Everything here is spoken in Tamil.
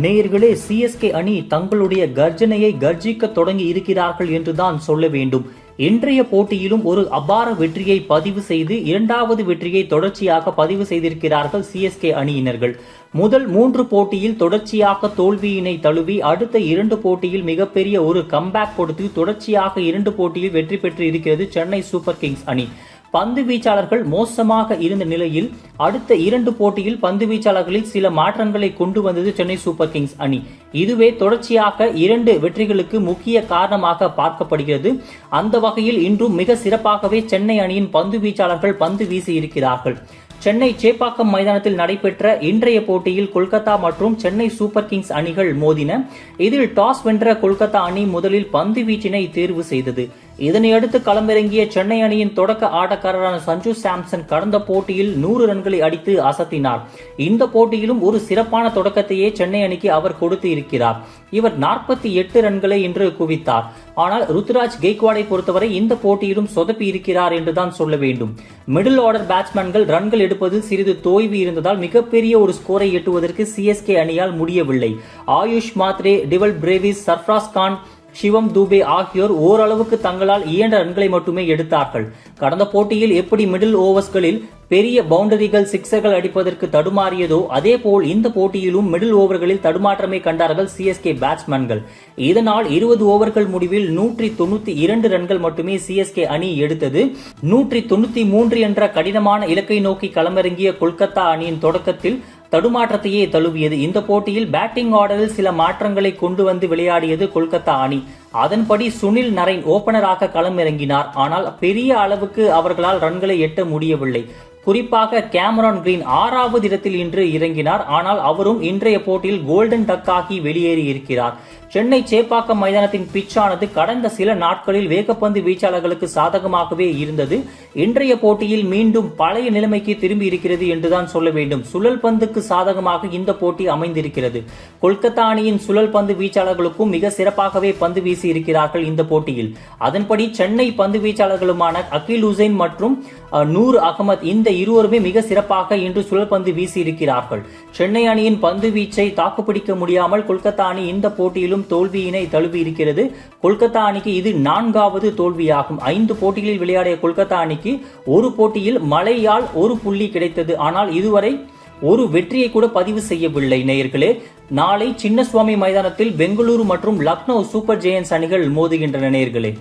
நேயர்களே, சிஎஸ்கே அணி தங்களுடைய கர்ஜனையை கர்ஜிக்க தொடங்கி இருக்கிறார்கள் என்றுதான் சொல்ல வேண்டும். இன்றைய போட்டியிலும் ஒரு அபார வெற்றியை பதிவு செய்து இரண்டாவது வெற்றியை தொடர்ச்சியாக பதிவு செய்திருக்கிறார்கள் சிஎஸ்கே அணியினர்கள். முதல் 3 போட்டியில் தொடர்ச்சியாக தோல்வியினை தழுவி அடுத்த 2 போட்டியில் மிகப்பெரிய ஒரு கம்பேக் கொடுத்து தொடர்ச்சியாக 2 போட்டியில் வெற்றி பெற்று இருக்கிறது சென்னை சூப்பர் கிங்ஸ் அணி. பந்து வீச்சாளர்கள் மோசமாக இருந்த நிலையில் அடுத்த 2 போட்டியில் பந்து வீச்சாளர்களில் சில மாற்றங்களை கொண்டு வந்தது சென்னை சூப்பர் கிங்ஸ் அணி. இதுவே தொடர்ச்சியாக 2 வெற்றிகளுக்கு முக்கிய காரணமாக பார்க்கப்படுகிறது. அந்த வகையில் இன்றும் மிக சிறப்பாகவே சென்னை அணியின் பந்து வீச்சாளர்கள் பந்து வீசி இருக்கிறார்கள். சென்னை சேப்பாக்கம் மைதானத்தில் நடைபெற்ற இன்றைய போட்டியில் கொல்கத்தா மற்றும் சென்னை சூப்பர் கிங்ஸ் அணிகள் மோதின. இதில் டாஸ் வென்ற கொல்கத்தா அணி முதலில் பந்து வீச்சினை தேர்வு செய்தது. இதனையடுத்து களமிறங்கிய சென்னை அணியின் தொடக்க ஆட்டக்காரரான சஞ்சு சாம்சன் கடந்த போட்டியில் 100 ரன்களை அடித்து அசத்தினார். இந்த போட்டியிலும் ஒரு சிறப்பான தொடக்கத்தையே சென்னை அணிக்கு அவர் கொடுத்து இருக்கிறார். இவர் 48 ரன்களை இன்று குவித்தார். ஆனால் ருத்துராஜ் கெய்க்வாடை பொறுத்தவரை இந்த போட்டியிலும் சொதப்பி இருக்கிறார் என்றுதான் சொல்ல வேண்டும். மிடில் ஆர்டர் பேட்ஸ்மேன்கள் ரன்கள் எடுப்பதில் சிறிது தோய்வு இருந்ததால் மிகப்பெரிய ஒரு ஸ்கோரை எட்டுவதற்கு சிஎஸ்கே அணியால் முடியவில்லை. ஆயுஷ் மாத்ரே, டிவல் பிரேவிஸ், சர்ஃப்ராஸ் கான், சிவம் தூபே ஆகியோர் ஓரளவுக்கு தங்களால் இயன்ற ரன்களை மட்டுமே எடுத்தார்கள். கடந்த போட்டியில் எப்படி மிடில் ஓவர்ஸ்களில் பெரிய பவுண்டரிகள் சிக்ஸர்கள் அடிப்பதற்கு தடுமாறியதோ அதே போல் இந்த போட்டியிலும் மிடில் ஓவர்களில் தடுமாற்றமே கண்டார்கள் சிஎஸ்கே பேட்ஸ்மேன்கள். இதனால் 20 ஓவர்கள் முடிவில் 192 ரன்கள் மட்டுமே சிஎஸ்கே அணி எடுத்தது. 193 என்ற கடினமான இலக்கை நோக்கி களமிறங்கிய கொல்கத்தா அணியின் தொடக்கத்தில் தடுமாற்றத்தையே தழுவியது. இந்த போட்டியில் பேட்டிங் ஆர்டரில் சில மாற்றங்களை கொண்டு வந்து விளையாடியது கொல்கத்தா அணி. அதன்படி சுனில் நரைன் ஓபனராக களமிறங்கினார். ஆனால் பெரிய அளவுக்கு அவர்களால் ரன்களை எட்ட முடியவில்லை. குறிப்பாக கேமரான் கிரீன் 6வது இடத்தில் இன்று இறங்கினார். ஆனால் அவரும் இன்றைய போட்டியில் கோல்டன் டக் ஆகி வெளியேறி இருக்கிறார். சென்னை சேப்பாக்கம் மைதானத்தின் பிச்சானது கடந்த சில நாட்களில் வேகப்பந்து வீச்சாளர்களுக்கு சாதகமாகவே இருந்தது. இன்றைய போட்டியில் மீண்டும் பழைய நிலைமைக்கு திரும்பி இருக்கிறது என்றுதான் சொல்ல வேண்டும். சுழல் பந்துக்கு சாதகமாக இந்த போட்டி அமைந்திருக்கிறது. கொல்கத்தா அணியின் சுழல் பந்து வீச்சாளர்களுக்கும் மிக சிறப்பாகவே பந்து வீசி இருக்கிறார்கள் இந்த போட்டியில். அதன்படி சென்னை பந்து வீச்சாளர்களுமான அகில் உசைன் மற்றும் நூர் அகமது இந்த இருவருமே மிக சிறப்பாக இன்று சுழல் பந்து வீசி இருக்கிறார்கள். சென்னை அணியின் பந்து வீச்சை தாக்குப்பிடிக்க முடியாமல் கொல்கத்தா அணி இந்த போட்டியிலும் தோல்வியினை தழுவி இருக்கிறது. கொல்கத்தா அணிக்கு இது 4வது தோல்வியாகும். 5 போட்டிகளில் விளையாடிய கொல்கத்தா அணிக்கு ஒரு போட்டியில் மழையால் ஒரு புள்ளி கிடைத்தது. ஆனால் இதுவரை ஒரு வெற்றியை கூட பதிவு செய்யவில்லை. நேயர்களே, நாளை சின்னசுவாமி மைதானத்தில் பெங்களூரு மற்றும் லக்னோ சூப்பர் ஜெயன்ஸ் அணிகள் மோதுகின்றன. நேயர்களே.